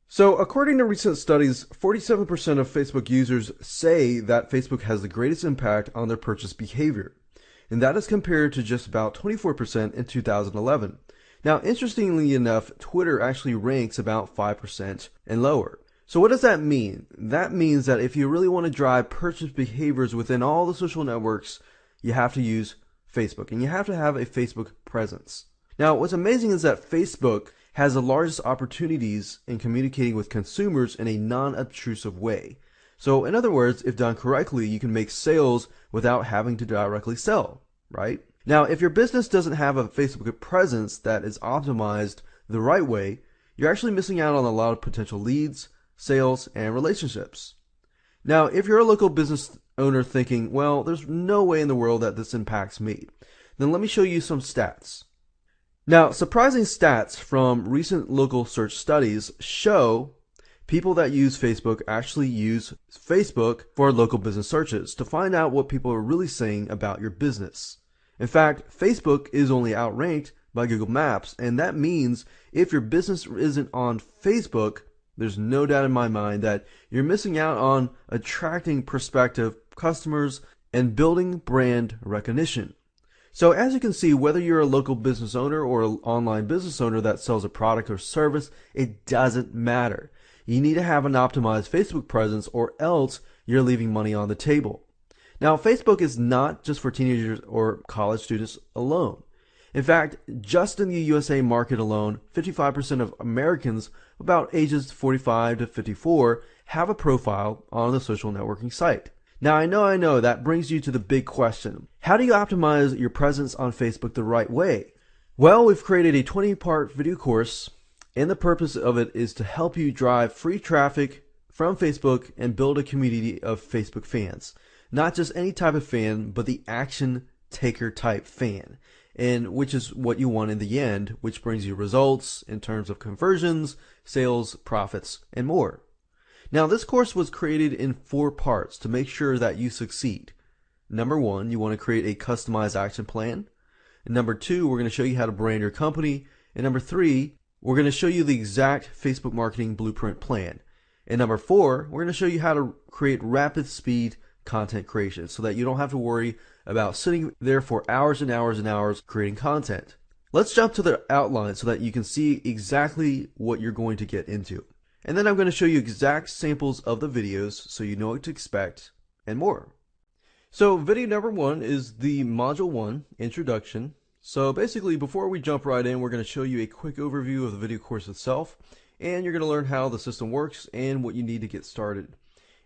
So, according to recent studies, 47% of Facebook users say that Facebook has the greatest impact on their purchase behavior. And that is compared to just about 24% in 2011. Now, interestingly enough, Twitter actually ranks about 5% and lower. So, what does that mean? That means that if you really want to drive purchase behaviors within all the social networks, you have to use Facebook and you have to have a Facebook presence. Now, what's amazing is that Facebook has the largest opportunities in communicating with consumers in a non-obtrusive way. So, in other words, if done correctly, you can make sales without having to directly sell, right? Now, if your business doesn't have a Facebook presence that is optimized the right way, you're actually missing out on a lot of potential leads, sales, and relationships. Now, if you're a local business owner thinking, well, there's no way in the world that this impacts me, then let me show you some stats. Now, surprising stats from recent local search studies show people that use Facebook actually use Facebook for local business searches to find out what people are really saying about your business. In fact, Facebook is only outranked by Google Maps, and that means if your business isn't on Facebook, there's no doubt in my mind that you're missing out on attracting prospective customers and building brand recognition. So as you can see, whether you're a local business owner or an online business owner that sells a product or service, it doesn't matter. You need to have an optimized Facebook presence or else you're leaving money on the table. Now, Facebook is not just for teenagers or college students alone. In fact, just in the USA market alone, 55% of Americans about ages 45 to 54 have a profile on the social networking site. Now, I know, that brings you to the big question. How do you optimize your presence on Facebook the right way? Well, we've created a 20-part video course, and the purpose of it is to help you drive free traffic from Facebook and build a community of Facebook fans. Not just any type of fan, but the action taker type fan, and which is what you want in the end, which brings you results in terms of conversions, sales, profits, and more. Now, this course was created in 4 parts to make sure that you succeed. Number 1, you want to create a customized action plan. And number 2, we're going to show you how to brand your company. And number 3, we're going to show you the exact Facebook marketing blueprint plan. And number 4, we're going to show you how to create rapid speed content creation so that you don't have to worry about sitting there for hours and hours and hours creating content. Let's jump to the outline so that you can see exactly what you're going to get into. And then I'm going to show you exact samples of the videos so you know what to expect and more. So video number 1 is the module 1 introduction. So basically, before we jump right in, we're going to show you a quick overview of the video course itself, and you're going to learn how the system works and what you need to get started.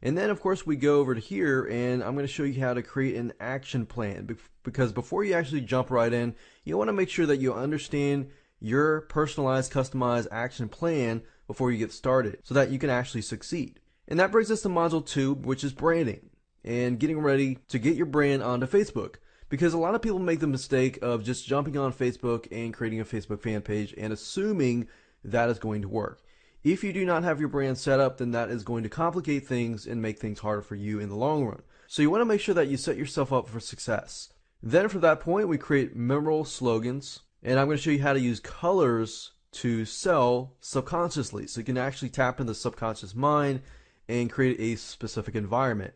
And then of course we go over to here and I'm going to show you how to create an action plan, because before you actually jump right in, you want to make sure that you understand your personalized, customized action plan before you get started so that you can actually succeed. And that brings us to module 2, which is branding and getting ready to get your brand onto Facebook. Because a lot of people make the mistake of just jumping on Facebook and creating a Facebook fan page and assuming that is going to work. If you do not have your brand set up, then that is going to complicate things and make things harder for you in the long run. So you want to make sure that you set yourself up for success. Then from that point, we create memorable slogans, and I'm going to show you how to use colors to sell subconsciously, so you can actually tap into the subconscious mind and create a specific environment.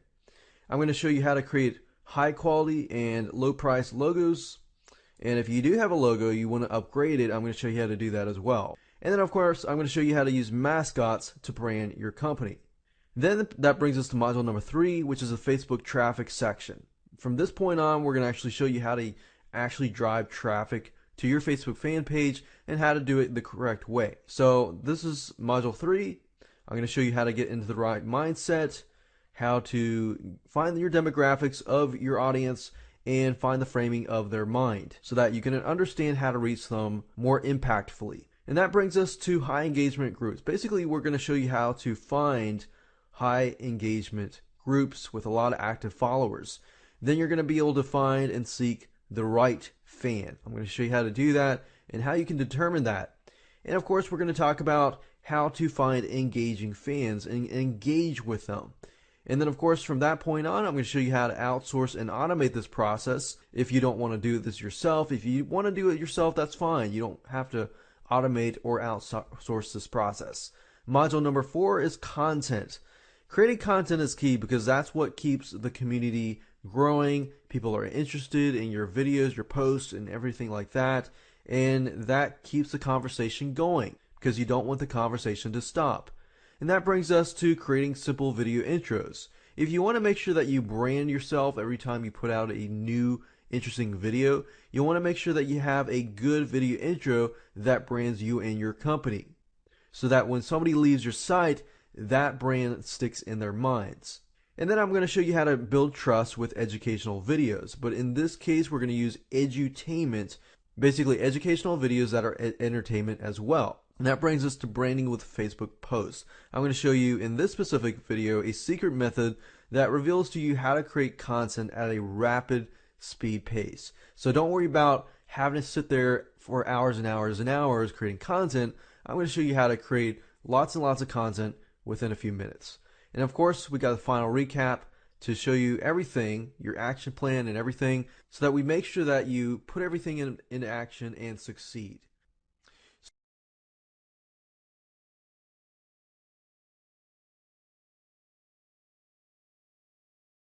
I'm going to show you how to create high quality and low price logos, and if you do have a logo you want to upgrade it, I'm going to show you how to do that as well. And then of course I'm going to show you how to use mascots to brand your company. Then that brings us to module number 3, which is the Facebook traffic section. From this point on, we're going to actually show you how to actually drive traffic to your Facebook fan page and how to do it the correct way. So this is module 3. I'm going to show you how to get into the right mindset, how to find your demographics of your audience, and find the framing of their mind so that you can understand how to reach them more impactfully. And that brings us to high engagement groups. Basically, we're going to show you how to find high engagement groups with a lot of active followers. Then you're going to be able to find and seek the right fan. I'm going to show you how to do that and how you can determine that. And of course, we're going to talk about how to find engaging fans and engage with them. And then of course, from that point on, I'm going to show you how to outsource and automate this process if you don't want to do this yourself. If you want to do it yourself, that's fine. You don't have to automate or outsource this process. Module number 4 is content. Creating content is key because that's what keeps the community growing. People are interested in your videos, your posts, and everything like that. And that keeps the conversation going because you don't want the conversation to stop. And that brings us to creating simple video intros. If you want to make sure that you brand yourself every time you put out a new interesting video, you want to make sure that you have a good video intro that brands you and your company, so that when somebody leaves your site, that brand sticks in their minds. And then I'm going to show you how to build trust with educational videos. But in this case, we're going to use edutainment, basically educational videos that are entertainment as well. And that brings us to branding with Facebook posts. I'm going to show you in this specific video a secret method that reveals to you how to create content at a rapid speed pace. So don't worry about having to sit there for hours and hours and hours creating content. I'm going to show you how to create lots and lots of content within a few minutes. And of course, we got the final recap to show you everything, your action plan and everything, so that we make sure that you put everything into action and succeed.